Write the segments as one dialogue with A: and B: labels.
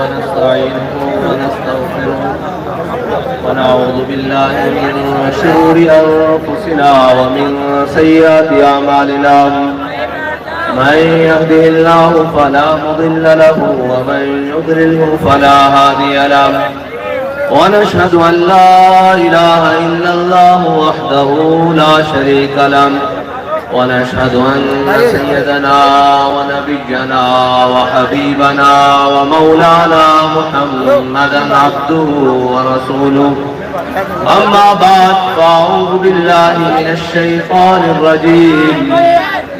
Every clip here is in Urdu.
A: ونستعينه ونستغفره ونعوذ بالله من شرور أنفسنا ومن سيئات أعمالنا من يهده الله فلا مضل له ومن يضلله فلا هادي له ونشهد أن لا إله إلا الله وحده لا شريك له ونشهد أن سيدنا ونبينا وحبيبنا ومولانا محمدا عبده ورسوله أما بعد فأعوذ بالله من الشيطان الرجيم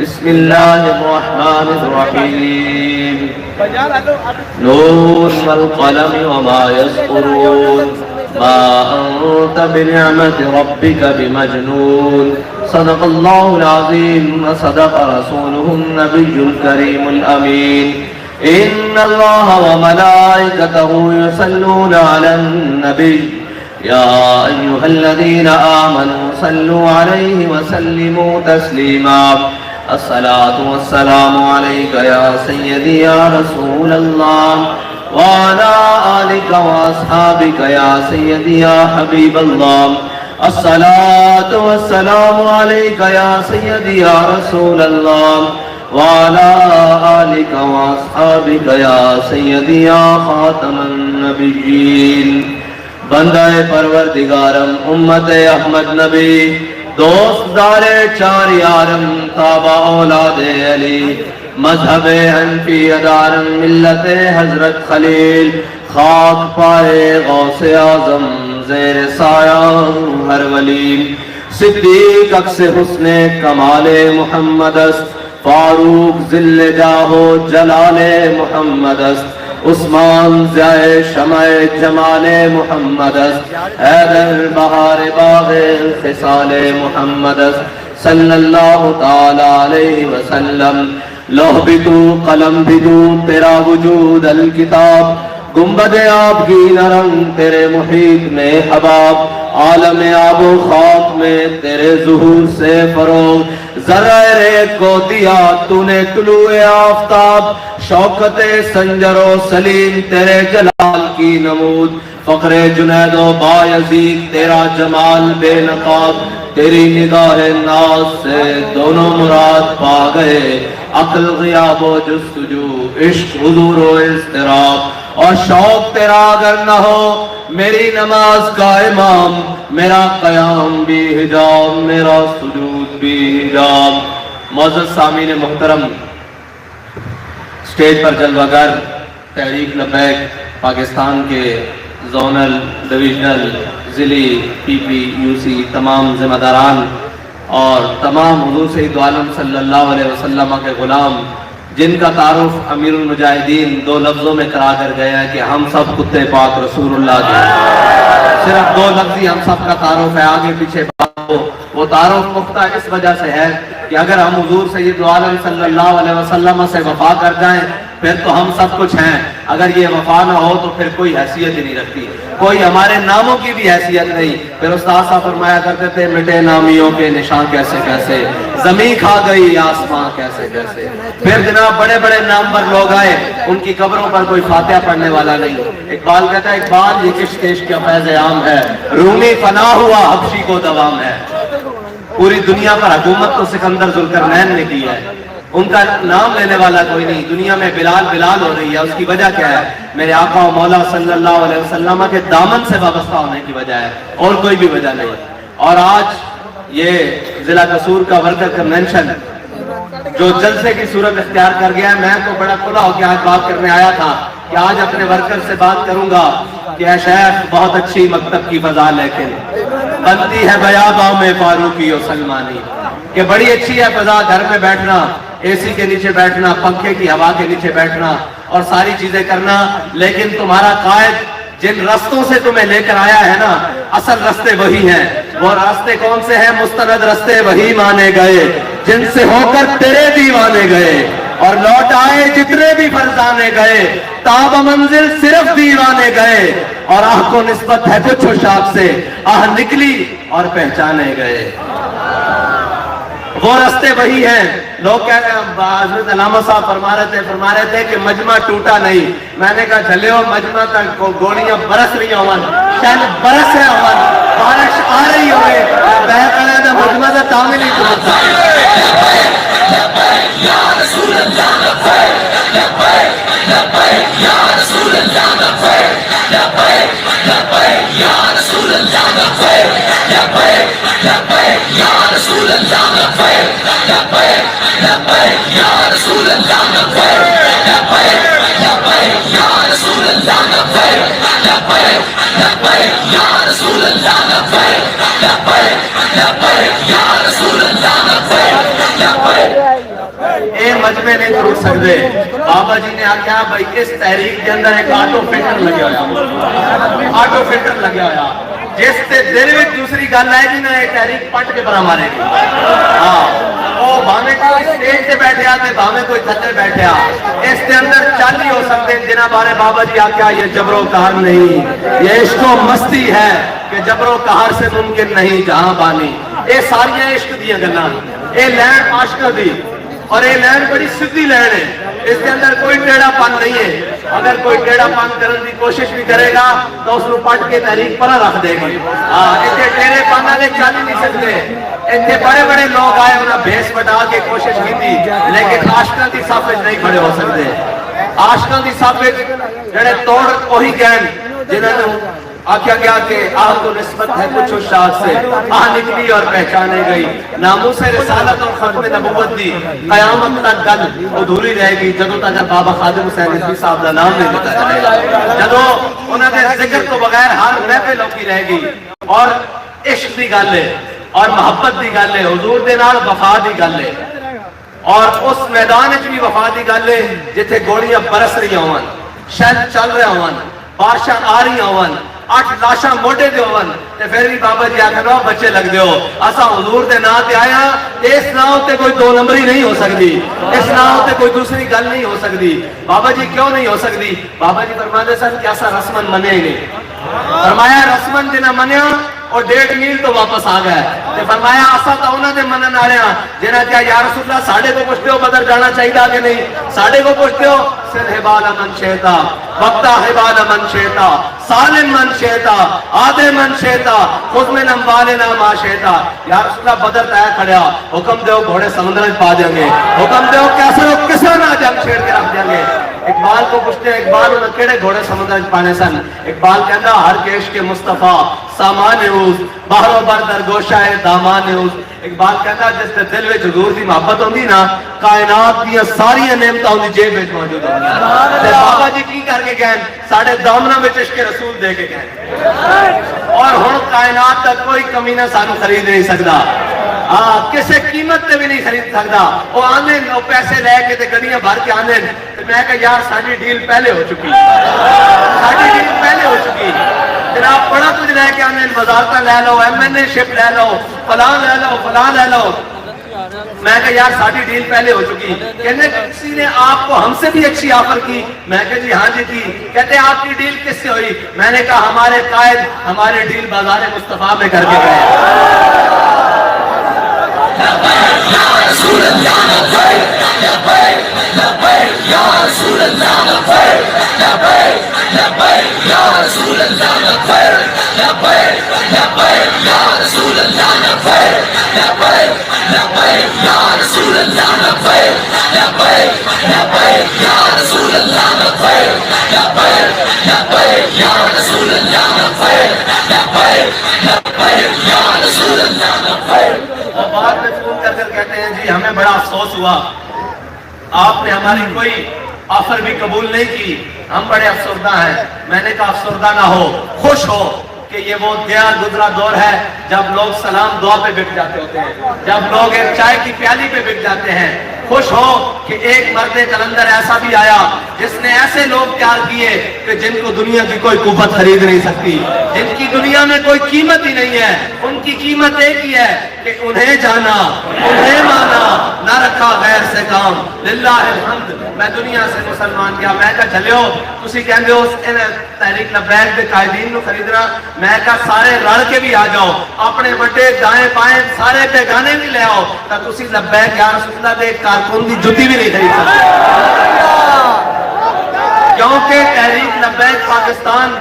A: بسم الله الرحمن الرحيم نون والقلم وما يسطرون ما أنت بنعمة ربك بمجنون صدق الله العظيم وصدق رسوله النبي الكريم الأمين إن الله وملائكته يصلون على النبي يا أيها الذين آمنوا صلوا عليه وسلموا تسليما الصلاة والسلام عليك يا سيدي يا رسول الله وعلى آلك وأصحابك يا سيدي يا حبيب الله الصلاة والسلام عليك يا سيدي يا رسول الله وعلى آلك وأصحابك يا سيدي يا خاتم النبيين بندہ پروردگارم امت احمد نبی دوست دار چار یارم تابع اولاد علی مذہب حنفی ادارم ملت حضرت خلیل خاک پائے غوث اعظم زیر سایہ ہر ولی صدیق اکس حسن کمال محمد است فاروق ذل جاہو جلال محمد است عثمان ضیاء شمع جمال محمد است حیدر بہار باغ خصال محمد است صلی اللہ تعالی علیہ وسلم لوح بھی تو قلم بھی تو تیرا وجود الکتاب گنبد آب کی نرم تیرے محیط میں حباب عالم آب و خاک میں تیرے ظہور سے فروغ ذرہ ریت کو دیا تو نے طلوع آفتاب شوکت سنجر و سلیم تیرے جلال کی نمود فقر جنید و بایزید تیرا جمال بے نقاب تیری نگاہ ناز سے دونوں مراد پا گئے عقل غیاب و جستجو عشق حضور و اضطراب اور شوق تیرا اگر نہ ہو میری نماز کا امام میرا قیام بھی حجاب میرا سجود بھی حجاب معزز سامعین محترم سٹیج پر جلوہ گر تحریک لبیک پاکستان کے زونل ڈویژنل ضلعی پی پی یو سی تمام ذمہ داران اور تمام حضور سید عالم صلی اللہ علیہ وسلم کے غلام جن کا تعارف امیر المجاہدین دو لفظوں میں کرا کر گئے ہیں کہ ہم سب کتے پاک رسول اللہ کے صرف دو لفظی ہم سب کا تعارف ہے آگے پیچھے بات ہو وہ تعارف پختہ اس وجہ سے ہے کہ اگر ہم حضور سید عالم صلی اللہ علیہ وسلم سے وفا کر جائیں پھر تو ہم سب کچھ ہیں اگر یہ وفا نہ ہو تو پھر کوئی حیثیت ہی نہیں رکھتی کوئی ہمارے ناموں کی بھی حیثیت نہیں پھر استاد صاحب فرمایا کرتے تھے مٹے نامیوں کے نشان کیسے کیسے زمین کھا گئی آسمان کیسے کیسے پھر جناب بڑے بڑے نامور لوگ آئے ان کی قبروں پر کوئی فاتحہ پڑھنے والا نہیں اقبال کہتا ہے اقبال یہ کش کش کا فیض عام ہے رومی فنا ہوا حبشی کو دوام ہے پوری دنیا پر حکومت تو سکندر ذوالقرنین نے کی ہے ان کا نام لینے والا کوئی نہیں دنیا میں بلال بلال ہو رہی ہے اس کی وجہ کیا ہے میرے آقا و مولا صلی اللہ علیہ وسلم کے دامن سے وابستہ ہونے کی وجہ ہے اور کوئی بھی وجہ نہیں اور آج یہ ضلع قصور کا ورکر کنونشن جو جلسے کی صورت اختیار کر گیا ہے میں تو بڑا کھلا ہو کے آج بات کرنے آیا تھا کہ آج اپنے ورکر سے بات کروں گا کہ اے شیخ بہت اچھی مکتب کی فضا لیکن بنتی ہے بیاباں میں فاروقی و سلمانی کہ بڑی اچھی ہے فضا گھر میں بیٹھنا اے سی کے نیچے بیٹھنا پنکھے کی ہوا کے نیچے بیٹھنا اور ساری چیزیں کرنا لیکن تمہارا قائد جن رستوں سے تمہیں لے کر آیا ہے نا اصل رستے وہی ہیں وہ راستے کون سے ہیں مستند رستے وہی مانے گئے جن سے ہو کر تیرے دیوانے گئے اور لوٹ آئے جتنے بھی فرزانے گئے تاب منزل صرف دیوانے گئے اور آہ کو نسبت ہے کچھ شاخ سے آہ نکلی اور پہچانے گئے وہ راستے وہی ہیں. لوگ کہہ رہے ہیں, حضرت علامہ صاحب فرما رہے تھے کہ مجمع ٹوٹا نہیں. میں نے کہا چلے ہو مجمع تک گولیاں برس رہی ہوں, شاید برس ہے ہوں, بارش آ رہی ہوئے, بہ پڑے تو مجمع کا تعمیر نہیں ٹوٹتا. مجمع نہیں ٹوٹ سکتے. بابا جی نے آخیا بھائی اس تحریک کے اندر ایک آٹو فلٹر لگیا ہوا, آٹو فلٹر لگیا ہوا, جس سے دل میں دوسری گل آئے گی نا یہ تحریک پٹ کے برا مارے گی. ہاں وہ بھاویں کوئی اسٹیج سے بیٹھیا تے بھاویں کوئی تھلے بیٹھیا, اس کے اندر چل ہی ہو سکتے جنہ بارے بابا جی آخیا یہ جبر و قہر نہیں, یہ عشق و مستی ہے کہ جبر و قہر سے ممکن نہیں جہاں بانی. یہ ساری عشق دیا گلاں, یہ لین عاشقاں دی, اور یہ لین بڑی سیدھی لین ہے, اس کے اندر کوئی ٹیڑھا پن نہیں ہے. اگر کوئی ٹیڑھا پن کرنے کی کوشش بھی کرے گا تو اس کو پٹ کے تحریک پر رکھ دے گی. اتنے ٹیڑھے پن والے چل ہی نہیں سکتے. اتنے بڑے بڑے لوگ آئے انہیں بھیس بٹا کے کوشش کی تھی, لیکن عاشقاں کی صف وچ نہیں کھڑے ہو سکتے. عاشقاں کی صف وچ جڑے توڑ وہی گئے جنہوں نے آخیا گیا کہ آہ تو نسبت ہے کچھ شاخ سے, آہ نکلی اور پہچانے گئی. ناموس رسالت اور ختم نبوت دی قیامت تک گل ادھوری رہے گی جدوں تک بابا خادم حسین رضوی صاحب کا نام نہیں لتا چلے گا, جدوں انہوں نے ذکر تو بغیر ہر محفل ہوتی رہے گی. اور عشق دی گل ہے اور محبت دی گل ہے, حضور دے نال وفا دی گل ہے, اور اس میدان وچ بھی وفا دی گل ہے جتھے گولیاں برس رہی ہون, شہد چل رہے ہون, بارشاں آ رہی ہون, 8 لاشاں موٹے دے ہون, تے پھر بھی بابا جی آکھن او بچے لگ دے ہو, اساں حضور دے نام تے آیا, اس نام تے کوئی دو نمبری نہیں ہو سکتی, اس نام تے کوئی دوسری گل نہیں ہو سکتی. بابا جی کیوں نہیں ہو سکتی؟ بابا جی فرماتے سن کہ ایسا رسمن منے ہی نہیں. فرمایا رسمن جنہ منیا اور 1.5 میل تو واپس آ گئے. فرمایا آسا تو انہوں نے منن آ رہے ہیں جنہ کیا یا رسول اللہ ساڑھے کو پوچھتے ہو بدر جانا چاہیے کہ نہیں, ساڑھے کو پوچھتے ہو سر حبال من شیطا, وقتا حبال من شیطا, سالم من شیطا, آدھے من شیطا, خود من اموالنا ما شیطا. یا رسول اللہ بدر تایا کھڑیا, حکم دیو گھوڑے سمندر پا دیں گے, حکم دیو کیسے ہو کسے نہ جنگ چھیڑ کے رکھ دیں گے. اقبال کو پوچھتے ہیں اقبال انہوں کیڑے گھوڑے سمندر پانے سن؟ اقبال کہتا ہر کیش کے مصطفیٰ سامان اوز, باہروں بر در گوشہ دامان اوز. اقبال کہتا جس نے دل وچ حضور دی محبت ہوندی نا, کائنات دی ساری نعمتاں ہوندی جیب وچ موجود ہوندی. تے بابا جی کی کر کے گئے ساڈے دامناں وچ عشق رسول دے کے گئے, اور ہن کائنات تک کوئی کمینہ سانو خرید نہیں سکدا, کسے قیمت تے بھی نہیں خرید سکدا. وہ آنے وہ پیسے لے کے تے گڈیاں بھر کے آنے, میں کہ یار ساری ڈیل پہلے ہو چکی, ساری ڈیل پہلے ہو چکی. جناب بڑا کچھ لے کے آنے, وزارتاں لے لو, MNA شپ لے لو, فلاں لے لو, فلاں لے لو. میں کہ یار ساری ڈیل پہلے ہو چکی. کہنے کسی نے آپ کو ہم سے بھی اچھی آفر کی؟ میں کہ جی ہاں جی کی. کہتے آپ کی ڈیل کس سے ہوئی؟ میں نے کہا ہمارے قائد ہمارے ڈیل بازار مصطفیٰ میں کر کے گئے. بعد میں فون کر کر کہتے ہیں جی ہمیں بڑا افسوس ہوا, آپ نے ہماری کوئی آفر بھی قبول نہیں کی, ہم بڑے افسردہ ہیں. میں نے کہا افسردہ نہ ہو, خوش ہو کہ یہ وہ گیا گزرا دور ہے جب لوگ سلام دعا پہ بک جاتے ہوتے ہیں, جب لوگ ایک چائے کی پیالی پہ بک جاتے ہیں. خوش ہو کہ ایک مرد کلندر ایسا بھی آیا جس نے ایسے لوگ تیار کیے کہ جن کو دنیا کی کوئی قوت خرید نہیں سکتی، جن کی دنیا میں کوئی قیمت ہی نہیں ہے، ان کی قیمت ایک ہی ہے کہ انہیں جانا، انہیں مانا، نہ رکھا غیر سے کام۔ للہ الحمد میں دنیا سے مسلمان گیا، میں کہا چلے ہو تسی کہندے ہو تحریک لبیک دے قائدین نو خریدنا، میں کہا سارے رل کے بھی آ جاؤ، اپنے بڑے دائیں بائیں سارے بیگانے بھی لے آؤ، تا تسی لبیک یا رسول اللہ دے کارکن دی جُتی بھی نہیں خرید سکتے، کیونکہ تحریک لبیک پاکستان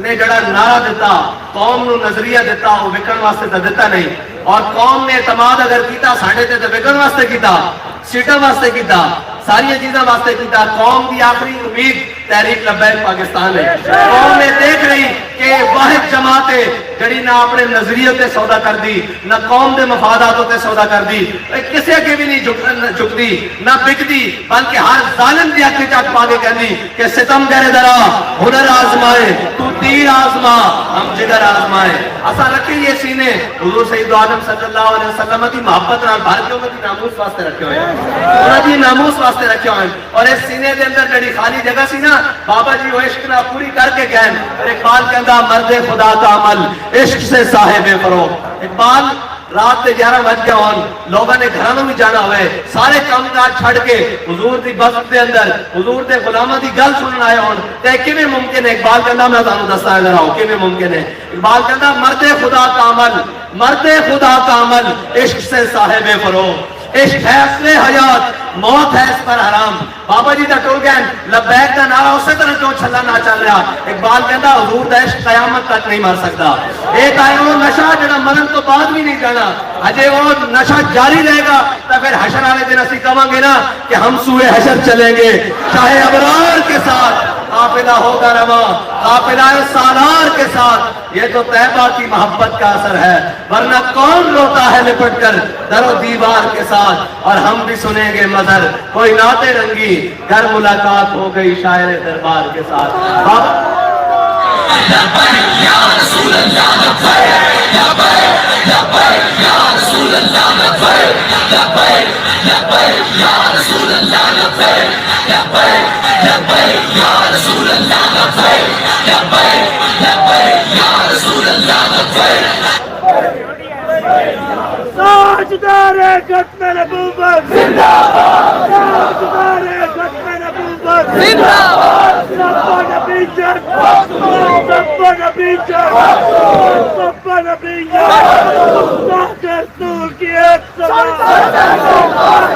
A: نے جڑا نعرہ دیتا، قوم نو نظریہ دیتا، وہ وکن واسطے تو دیتا نہیں، اور قوم نے اعتماد اگر کیتا ساڑھے تے تو وکن واسطے کیتا، سیٹا واسطے کیتا، ساری چیزاں واسطے کیتا۔ قوم دی آخری امید تحریک لبیک پاکستان ہے۔ قوم نے دیکھ رہی کہ واحد جماعت ہے جڑی نہ اپنے نظریے تے سودا کر دی، نہ قوم دے مفاداتوں تے سودا کر دی، کسی کے بھی نہیں جھکتی نہ بکتی، بلکہ ہر ظالم دی آنکھیں چاک پا کے کہندی کہ ستم کرے درا ہنر آزمائے، تو تیر آزما ہم جگر آزمائے۔ اسا رکھے یہ سینے حضور سید عالم صلی اللہ علیہ وسلم کی محبت نال بھر کے انہاں دی ناموس واسطے رکھے ہوئے ہیں، انہاں دی ناموس واسطے رکھے ہوئے ہیں، اور اس سینے دے اندر جڑی خالی جگہ سی نا بابا جی وہ عشق نہ پوری کر کے گئے۔ اقبال کہندا مرد خدا کا عمل عشق سے صاحب فروغ۔ اقبال رات کے 11 بج گیا ہون، لوگوں نے گھروں بھی جانا ہوئے، سارے کام کاج چھڑ کے حضور دی بسط دے اندر حضور دے غلاماں دی گل سنن آئے ہون، تے کیویں ممکن ہے؟ اقبال کہندا میں تانوں دساں ادھر آؤ کیویں ممکن ہے۔ اقبال کہندا مرد خدا کا عمل، مرد خدا کا عمل عشق سے صاحب فروغ، عشق ہے اصل حیات، موت ہے اس پر حرام۔ بابا جی دا ٹر گئے لبیک دا نعرہ اسی طرح کیوں چھلا نہ چل رہا؟ اقبال کہندا حضور دا عشق قیامت تک نہیں مر سکتا۔ ایک آئے وہ نشہ جڑا مرن تو بعد بھی نہیں جانا، اجے وہ نشہ جاری رہے گا تو پھر حشر والے دن اسی کہاں گے نا کہ ہم سوئے حشر چلیں گے چاہے ابرار کے ساتھ، قافلہ ہوگا رواں قافلہ سالار کے ساتھ۔ یہ تو طیبہ کی محبت کا اثر ہے، ورنہ کون روتا ہے لپٹ کر در و دیوار کے ساتھ، اور ہم بھی سنیں گے مدر کوئی نعتیں رنگی گر ملاقات ہو گئی شاعر دربار کے ساتھ۔ لبیک یا رسول اللہ لبیک، لبیک لبیک یا رسول اللہ لبیک، لبیک لبیک یا رسول اللہ لبیک، لبیک لبیک یا رسول اللہ لبیک، لبیک لبیک یا رسول اللہ لبیک۔ تاجدار ختم نبوت زندہ باد، تاجدار ختم نبوت زندہ باد، رب نبی جان، رب نبی جان، رب نبی جان، رسول کی ایک صدا،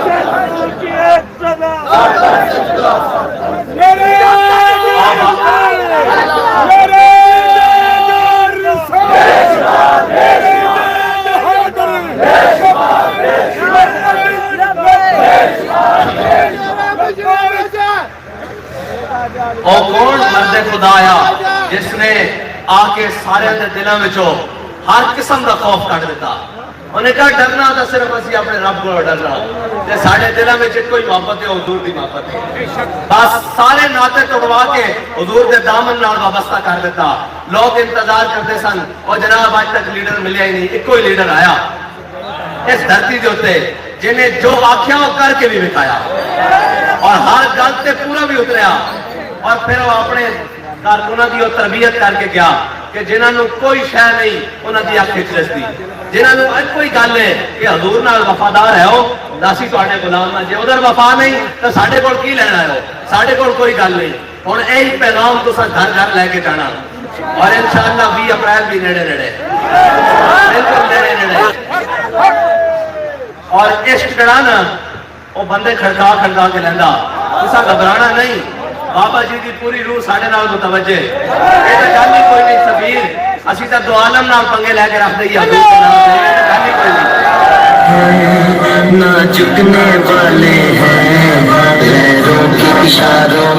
A: رسول کی ایک صدا، میرے او کون مرد خدا آیا جس نے آ کے سارے دلوں میں ہر قسم کا خوف کٹ دیتا۔ انہیں کہا ڈرنا تو صرف اسی اپنے رب کو ڈرنا، تے سارے دلوں میں کوئی محبت ہے حضور دی محبت ہے، بس سارے ناطے توڑوا کے حضور دے دامن نال وابستہ کر دیتا۔ لوگ انتظار کرتے سن، اور جناب آج تک لیڈر ملیا ہی نہیں، ایک کوئی لیڈر آیا اس دھرتی دے اوتے جنہیں جو آکھیا وہ کر کے بھی بتایا، اور ہر گل تے پورا بھی اتریا، اور پھر وہ اپنے کارکنوں کی تربیت کر کے گیا کہ جنہوں کوئی شے نہیں انہوں کی اکھ چلتی، جنہوں کوئی گل ہے کہ حضور نال وفادار ہے ہو اسی تے غلام جی ادھر وفا نہیں تو سارے کول کی لینا ہے، سارے کول کوئی گل نہیں۔ ہوں یہی پیغام تو گھر گھر لے کے جانا، اور انشاءاللہ 20 اپریل بھی نیڑے نیڑے بالکل نیڑے نیڑے، اور عشق جڑا نا وہ بندے کھڑکا کھڑکا کے لینا، اسا گھبرانا نہیں۔ بابا جی دی پوری روح ساڑھے نال متوجہ، یہ تو گل ہی کوئی نہیں سبیر، اسی تو دو عالم نال پنگے لے کے رکھ دئیے حضور کے نام سے، یہ تو گل ہی کوئی نہیں۔
B: نہ جھکنے والے ہیں غیروں کے اشاروں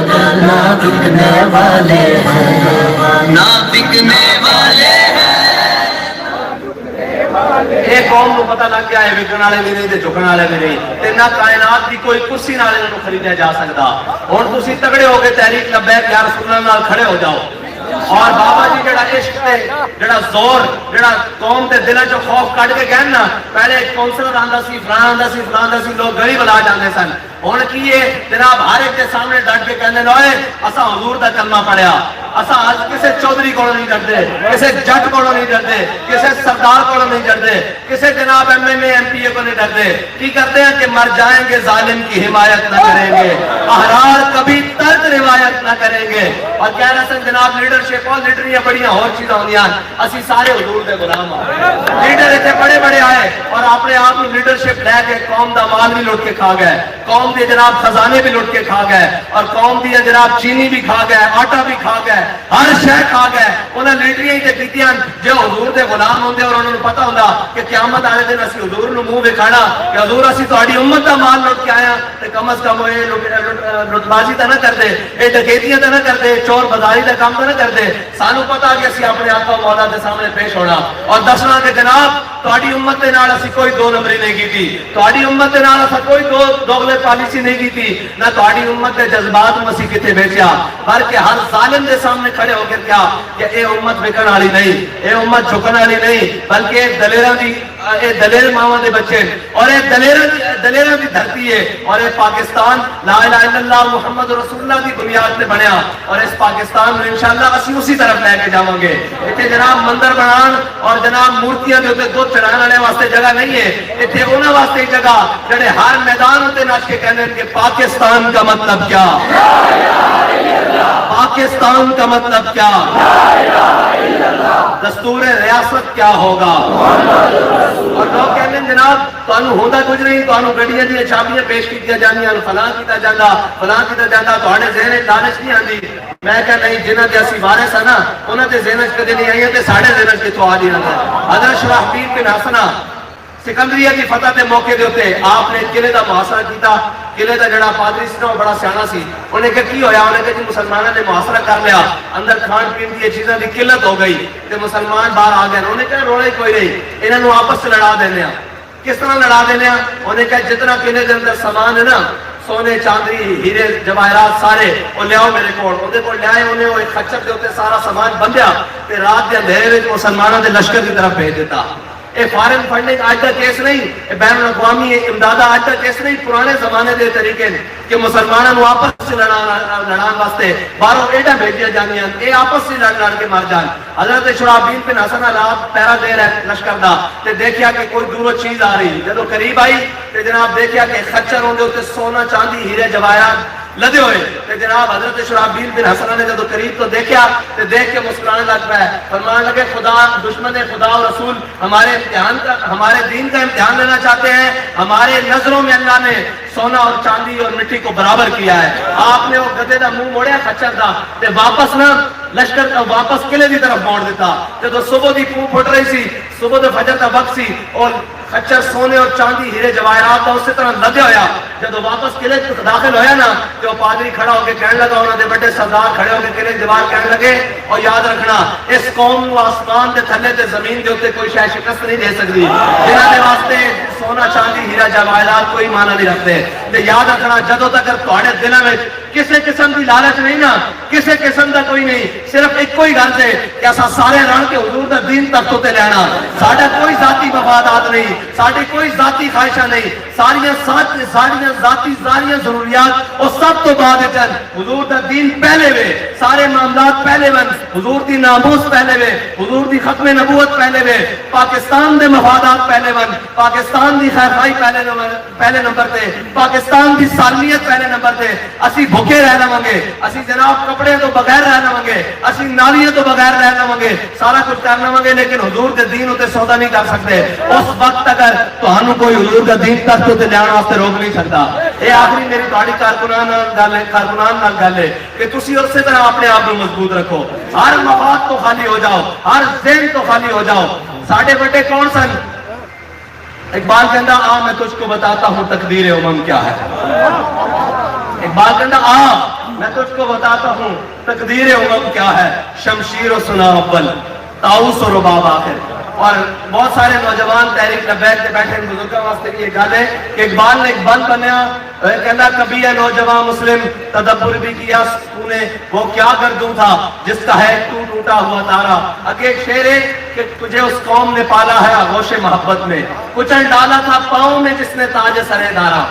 B: پر، نہ رکنے والے ہیں نہ بکنے والے ہیں۔
A: ایک قوم کو پتہ لگ گیا ہے وکن والے بھی نہیں تے جھکن والے بھی نہیں، تے نہ کائنات کی کوئی کرسی نال انہوں خریدیا جا سکتا۔ ہن تسی تگڑے ہو کے تحریک لبیک یا رسول اللہ نال کھڑے ہو جاؤ، اور بابا جی جڑا عشق تے جڑا زور جڑا قوم دے دلاں چوں خوف کٹ کے گئے نا، پہلے کونسلر آندا سی، فلاں آندا سی، فلاں آندا سی، لوگ گلی بلا جاندے سن، ہن کی ہے جناب ہر ایک کے سامنے ڈٹ کے کہندے اوئے اساں حضور دا کلمہ پڑھیا، اساں اج کسے چودھری کولوں نہیں ڈردے، کسے جٹ کولوں نہیں ڈردے، کسے سردار کولوں نہیں ڈردے، کسے جناب M L A M P A کو نہیں ڈردے، کی کرتے ہیں کہ مر جائیں گے ظالم کی حمایت نہ کریں گے، احرار کبھی ترک روایت نہ کریں گے، اور کہہ رہے سن جناب لیڈرشپ اور لیڈریاں بڑیاں اور چیزاں ہوندیاں، اسی سارے حضور دے غلام ہاں، لیڈر اتنے بڑے بڑے آئے اور اپنے آپ کو لیڈرشپ لے کے قوم دا مال بھی لوٹ کے کھا گئے، قوم دے جناب خزانے بھی لوٹ کے کھا گئے، اور قوم دی جناب چینی بھی کھا گئے، آٹا بھی کھا گئے، ہر شے کھا گئے، انہاں لیڈریاں تے کیتیاں جو حضور دے غلام ہوندے اور انہاں نوں پتہ ہوندا کہ قیامت والے دن اسی حضور نوں منہ وکھانا کہ حضور اسی تہاڈی امت دا مال لوٹ کے آیا تے کم از کم اے لٹ بازی تے نہ کردے، اے ڈکیتیاں تے نہ کردے، چور بازاری دا کام تے نہ کردے، سانوں پتہ کہ اسی اپنے آقا مولا دے سامنے پیش ہونا اور دسنا کہ جناب تہاڈی امت دے نال اسی کوئی دو نمبری نہیں کیتی، تہاڈی امت دے نال اساں کوئی دوغلے پالیسی نہیں کیتی، نہ تہاڈی امت دے جذبات مسیح کتے بیچیا، بلکہ ہر ظالم دے سامنے کھڑے ہو کے کیا کہ اے امت وکن والی نہیں، اے امت جھکن والی نہیں، بلکہ اے دلیراں دی اے دلیر ماواں دے بچے اور اے دلیراں دی دھرتی ہے، اور اے پاکستان لا الہ الا اللہ محمد رسول اللہ دی بنیاد تے بنیا، اور اس پاکستان میں انشاءاللہ اسی اسی طرف لے کے جاواں گے، ایتھے جناب مندر بنان اور جناب مورتیاں دے اوتے دودھ چڑھان والے واسطے جگہ نہیں ہے، ایتھے انہاں واسطے جگہ جڑے ہر میدان تے نچ کے کہندے کہ پاکستان کا مطلب کیا، پاکستان کا مطلب کیا، دستور ریاست کیا ہوگا، اور لوگ کہتے ہیں جناب تانوں ہوندا کچھ نہیں، تانوں گڈیاں دی چابیاں پیش کیتیاں جاندیاں، فلاں کیتا جاندا، فلاں کیتا جاندا، تہاڈے ذہن وچ دانش نہیں آندی، میں کہ نہیں جنہاں دے اسی وارث ہیں نا انہاں دے ذہن وچ کدے نہیں آئی تے ساڈے ذہن وچ کتھوں آ دی رہندا۔ حضرت شرحبیل بن حسنہ سکندریہ کی فتح کے موقع دے ہوتے آپ نے قلعے دا محاصرہ کیتا، قلعے دا جڑا پادری سی وہ بڑا سیانا سی، انہیں کہ کی ہویا، انہیں کہ جی مسلمانوں نے محاصرہ کر لیا، اندر کھان پین کی چیزاں دی قلت ہو گئی تے مسلمان باہر آ گئے، انہیں کہ روڑے کوئی نہیں، انہاں نوں آپس سے لڑا دینے ہیں، کس طرح لڑا دینے ہیں، انہیں کہ جتنا قلعے دے اندر سامان ہے نا سونے چاندی ہیرے جواہرات سارے وہ لیاؤ میرے کول، اودے کول لے آئے، انہیں وہ ایک خچر دے اوتے سارا سامان بندھیا تے رات دے اندھیرے وچ مسلمانوں دے لشکر کی طرف بھیج دیتا۔ اے فارن فنڈنگ آج کا کیس نہیں، اے بین الاقوامی امدادہ آج کا کیس نہیں، پرانے زمانے دے طریقے کہ مسلمانوں کو آپس سے لڑان واسطے باہروں ایڈا بھیجیا جانیاں، اے آپس سے لڑ کے مر جان۔ حضرت شرحبیل بن حسنہ رات پہرا دے رہے لشکر دا تے دیکھیا کہ کوئی دوروں چیز آ رہی، جدو قریب آئی تے جناب دیکھیا کہ خچر ہوندے ہوتے سونا چاندی ہیرے جواہرات لدے ہوئے تے جناب حضرت شرحبیل بن حسنہ نے جدو قریب تو دیکھیا تے دیکھ کے مسکرانے لگ پائے، فرمان لگے خدا دشمن خدا اور رسول ہمارے دین کا امتحان لینا چاہتے ہیں، ہمارے نظروں میں اللہ نے سونا اور چاندی اور مٹی کو برابر کیا ہے۔ آپ نے وہ گدے دا منہ موڑیا خچر دا تے واپس نہ لشکر واپس قلعے دی طرف موڑ دیتا، جدو صبح دی پھو پھٹ رہی سی، صبح دے فجر دا وقت سی اور خچر سونے اور چاندی ہیرے جواہرات دا اسی طرح لدے ہویا، جدو واپس قلعے داخل ہویا نا تو وہ پادری کھڑا ہو کے کہنے لگا، انہوں نے بڑے سردار کھڑے ہو کے قلعے دیوار کہنے لگے، اور یاد رکھنا اس قوم کو آسمان دے تھلے تے زمین دے اوتے کوئی شے شکست نہیں دے سکتی، جنہاں دے واسطے سونا چاندی ہیرا جواہرات کوئی معنی نہیں رکھتے، تے یاد رکھنا جدوں تک تہاڈے دلاں وچ کسے قسم دی لالچ نہیں نا، کسے قسم دا کوئی نہیں، صرف ایک کوئی غرض ہے کہ اساں سارے رل کے حضور دا دین تک تے لینا، ساڈا کوئی ذاتی مفادات نہیں، ساڈی کوئی ذاتی خواہشاں نہیں، ساریاں ذاتی ضروریات اور سب تو بعد حضور دا دین پہلے وے، سارے معاملات پہلے ون، حضور دی ناموس پہلے وے، حضور دی ختم نبوت پہلے وے، پاکستان دے مفادات پہلے ون، پاکستان دی خیر خواہی پہلے نمبر تے، پاکستان دی سالمیت پہلے نمبر تے، اسی بھوکے رہ لواں گے، اسی جناب کپڑے تو بغیر رہ لواں گے، اسی نالیاں تو بغیر رہ لواں گے، سارا کچھ کر لواں گے، لیکن حضور دے دین اتے سودا نہیں کر سکتے، اس وقت اگر تہانوں کوئی حضور دا دین تک تے لیان واسطے روک نہیں سکتا۔ اے آخری میری تہاڈی کارکنان نال گل ہے کہ تسی اسی طرح اپنے آپ کو مضبوط رکھو، ہر مفاد تو خالی ہو جاؤ، ہر ذہن تو خالی ہو جاؤ۔ ساڈے بڑے کون سن؟ اقبال کہندا آ میں تجھ کو بتاتا ہوں تقدیر امم کیا ہے، اقبال کہندا آ میں تجھ کو بتاتا ہوں تقدیر امم کیا ہے، شمشیر و سنا اول طاؤس و رباب آخر، اور بہت سارے نوجوان تحریک لبیک کے بیٹھے ان بزرگوں واسطے یہ گل ہے کہ اقبال نے ایک بند بنیا کہنا کبھی ہے نوجوان مسلم تدبر بھی کیا تو نے وہ کیا گردوں تھا جس کا ہے تو ٹوٹا ہوا تارا. آگے ایک شعر ہے کہ تجھے اس قوم نے پالا ہے آغوش محبت میں کچل ڈالا تھا پاؤں میں جس نے تاج سرے دارا.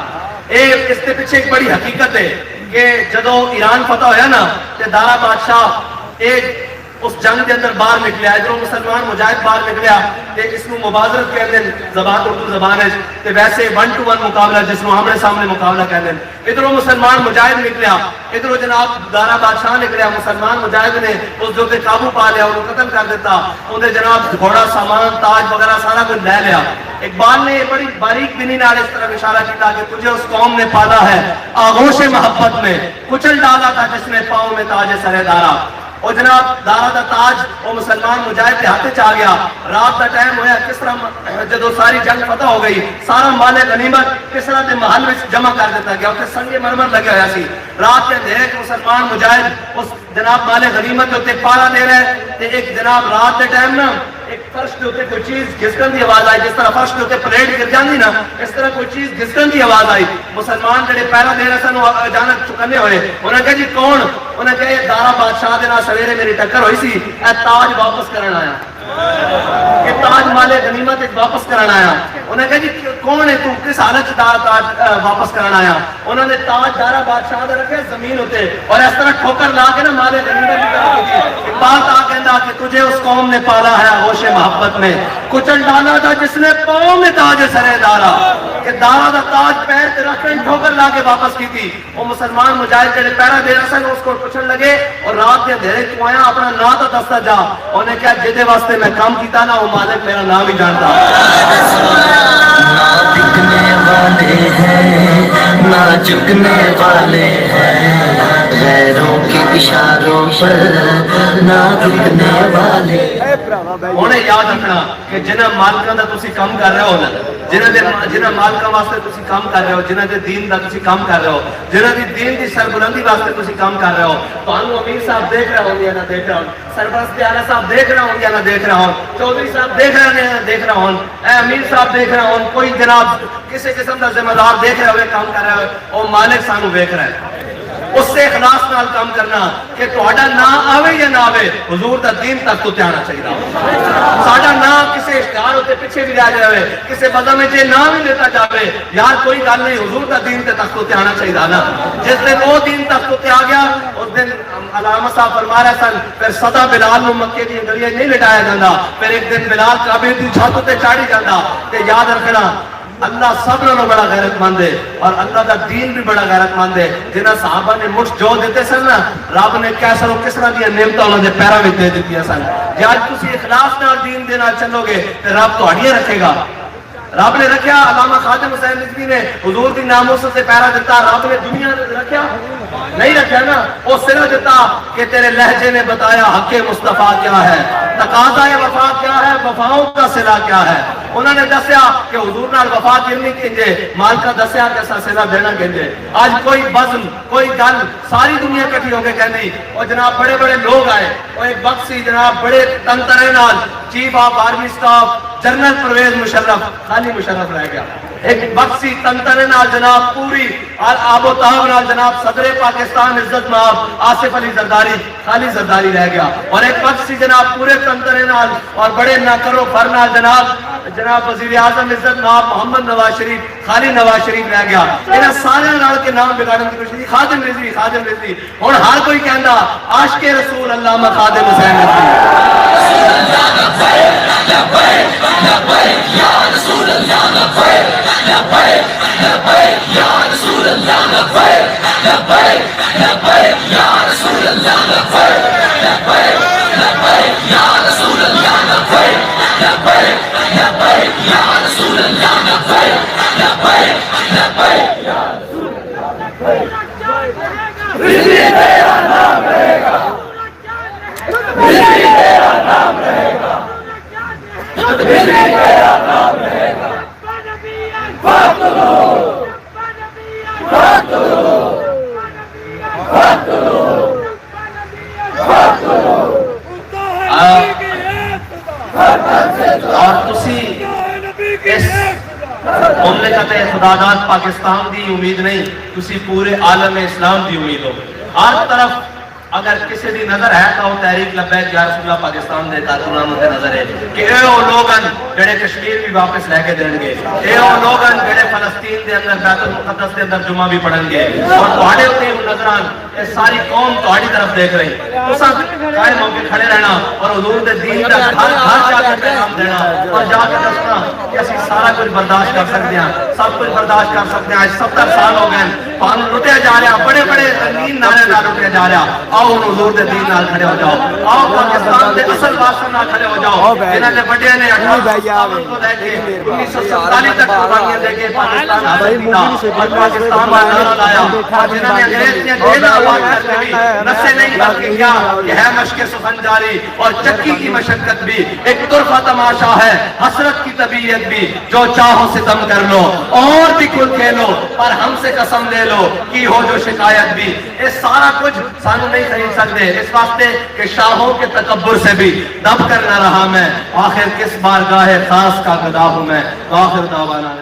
A: اس کے پیچھے ایک بڑی حقیقت ہے کہ جدو ایران فتح ہویا نا تے دارا بادشاہ ایک اس جنگ کے اندر باہر نکلیا ادھروں مسلمان مجاہد باہر نکلیا تے اس کو مبازرت کہتے ہیں زبان اردو زبان ہے تے ویسے 1 to 1 مقابلہ جس کو آمنے سامنے مقابلہ کہتے ہیں. ادھروں مسلمان مجاہد نکلیا ادھروں جناب دارا بادشاہ نکلیا مسلمان مجاہد نے اس جو قابو پا لیا انہوں قتل کر دیتا انہیں جناب گھوڑا سامان تاج وغیرہ سارا کچھ لے لیا. اقبال نے بڑی باریک بینی نال اس طرح اشارہ کیا کہ تجھے اس قوم نے پالا ہے آغوش محبت میں کچل ڈالا تھا جس نے پاؤں میں تاج سرے دارا. اور جناب دارا دا تاج وہ مسلمان مجاہد کے ہاتھ چ گیا. رات دا ٹائم ہویا کس طرح جدو ساری جنگ فتح ہو گئی سارا مال غنیمت کس طرح دے محل میں جمع کر دیتا گیا اتنے سنگ مرمر لگے ہویا سی. رات کے اندھیرے مسلمان مجاہد اس جناب مال غنیمت کے اتنے پارا دے رہے تے ایک جناب رات دے ٹائم نا ایک فرش کے اتنے کوئی چیز گھسکن دی آواز آئی جس طرح فرش کے اتنے پلیٹ گر جاندی نا اس طرح کوئی چیز گھسکن دی آواز آئی. مسلمان جڑے پہلا دے رہے سن اچانک چکنے ہوئے انہوں نے کہا جی کون انہیں کہا یہ دارا بادشاہ دے نال سویرے میری ٹکر ہوئی سی اے تاج واپس کرن آیا کہ تاج مال غنیمت واپس کرنا آیا. انہوں نے کہا جی کون ہے تم کس حالت تاج واپس کرنا آیا. انہوں نے تاج دارا بادشاہ دے رکھے زمین ہوتے اور اس طرح ٹھوکر لا کے نا مال غنیمت کی طرف کی. اقبال تا کہندا کہ تجھے اس قوم نے پالا ہے آغوش محبت میں کچل ڈالا تھا جس نے پاؤں میں تاج سرے دارا. کہ دارا دا تاج پیر تے رکھ کے ٹھوکر لا کے واپس کی تھی. وہ مسلمان مجاہد جڑے پہرا دے رہے سن اس کو پوچھن لگے اور رات کے اندھیرے تو آیا اپنا نام تو دستا جا. انہیں کہا جدے واسطے میں کام کیتا نا وہ مالک میرا نام ہی جانتا.
B: نہ بکنے والے ہیں نہ جھکنے والے ہیں غیروں کے اشاروں پر نہ رکنے والے.
A: انہیں یاد رکھنا کہ جنہ مالکاں دا تسی کام کر رہے ہو نا جنہ مالکاں واسطے تسی کام کر رہے ہو جنہ دے دین دا تسی کام کر رہے ہو جنہ دی دین دی سربلندی واسطے تسی کام کر رہے ہو تانوں امیر صاحب دیکھ رہے ہوں یا نہ دیکھ رہے ہوں سربراہ اعلیٰ صاحب دیکھ رہے ہوں یا نہ دیکھ رہا ہوں چودھری صاحب دیکھ رہے ہیں یا نہ دیکھ رہا ہوں اے امیر صاحب دیکھ رہا ہوں کوئی جناب کسی قسم کا ذمہ دار دیکھ رہے ہوئے کام کر رہے ہوئے اور مالک سانو دیکھ رہا ہے. اس سے اخلاص نال کام کرنا کہ تہاڈا نام آوے یا نہ آوے حضور دا دین تک تو آنا چاہیے. ساڈا نام کسی اشتہار ہوتے پیچھے بھی رہ جائے کسی بدل میں جے نام ہی لیتا جاوے یار کوئی گل نہیں حضور دا دین تے تک تو آنا چاہیے نا. جس دن وہ دین تک تو آ گیا اس دن علامہ صاحب فرما رہے سن پھر سدا بلال نو مکے دی گلیاں نہیں لٹایا جاتا پھر ایک دن بلال کعبے دی چھت تے چاڑھی جاتا. تے یاد رکھنا اللہ سب نالوں بڑا غیرت مند ہے اور اللہ کا دین بھی بڑا غیرت مند ہے. جنہاں صحابہ نے مٹھ جو دیتے سن نا رب نے کیسا رو کس طرح دیا نعمتاں انہوں نے پیراں وچ دے دتیاں سن. جے اج تسی اخلاص نال دین دے نال چلو گے تے رب تہاڈیاں رکھے گا. رب نے رکھیا علامہ خادم حسین نجوی نے حضور دی ناموس سے پیرا دیتا رب نے دنیا نے رکھیا نہیں رکھیا نا. وہ صرف دیتا کہ تیرے لہجے نے بتایا حق مصطفیٰ کیا ہے تقاضا وفا کیا ہے وفاؤں کا صلہ کیا ہے. انہوں نے دسیا کہ حضور نال وفا کرنی کہنجے مال کا دسیا کیسا صلہ دینا کہنجے. آج کوئی بزم کوئی گل ساری دنیا کٹھی ہو کے کہنی اور جناب بڑے بڑے لوگ آئے اور ایک وقت سی جناب بڑے تنترے نال chief of army staff general Pervez Musharraf خالی مشرف رہ گیا. ایک وقت سی تنترے نال جناب پوری آب و تاب نال جناب صدر پاکستان عزت مآب آصف علی زرداری خالی زرداری رہ گیا. اور ایک وقت سی جناب پورے تنترے نال اور بڑے نہ کرو فر نال جناب وزیر اعظم عزت مآب محمد نواز شریف خالی نواز شریف رہ گیا. انہاں سارے نال کے نام بگاڑن کی کوشش خادم رضوی خادم رضوی. ہن ہر کوئی کہندا عاشق رسول علامہ خادم حسین مملکت خداداد پاکستان دی امید نہیں، تسی پورے عالم اسلام دی امید ہو۔ ہر طرف اگر کسی دی نظر ہے تو وہ تحریک لبیک یا رسول اللہ پاکستان دے کارکنان دے نظر ہے کہ اے وہ لوگن جڑے کشمیر بھی واپس لے کے دیں گے، اے وہ لوگن جڑے فلسطین دے اندر بیت المقدس دے اندر جمعہ بھی پڑھن گے، اور تہاڈے اوتے نظران اے ساری قوم تہاڈی طرف دیکھ رہی۔ تساں قائم ہو کے کھڑے رہنا اور حضور دے دین دا گھر گھر جا کے پیغام دینا اور جا کے دسنا کہ اسی سارا کچھ برداشت کر سکتے ہیں، سب کچھ برداشت کر سکتے ہیں۔ 70 سال ہو گئے پانو لٹیا جا رہا، بڑے بڑے رنگین نعرے نال لٹیا جا رہا۔ آؤ حضور دے دین نال کھڑے ہو جاؤ، آؤ پاکستان دے اصل بادشاہ نال کھڑے ہو جاؤ، جنہاں نے بڑے نے 1857 کو لے کے 1947 تک قربانیاں دے کے پاکستان آزاد کیا اور پاکستان کا نعرہ لایا، اور جنہاں نے انگریز نے جیل آباد کر کے بھی نسے نہیں بلکہ کیا کہ ہے مشق سخن جاری اور چکی کی مشقت بھی ایک طرفہ تماشا ہے، حسرت کی طبیعت بھی، جو چاہو ستم کر لو اور بھی کھل کھیلو، پر ہم سے قسم لے لو کی ہو جو شکایت بھی۔ یہ سارا کچھ سانو نہیں خرید سکتے، اس واسطے کہ شاہوں کے تکبر سے بھی دب کر نہ رہا میں، آخر کس بارگاہ خاص کا گدا ہوں میں۔ آخر دعوانا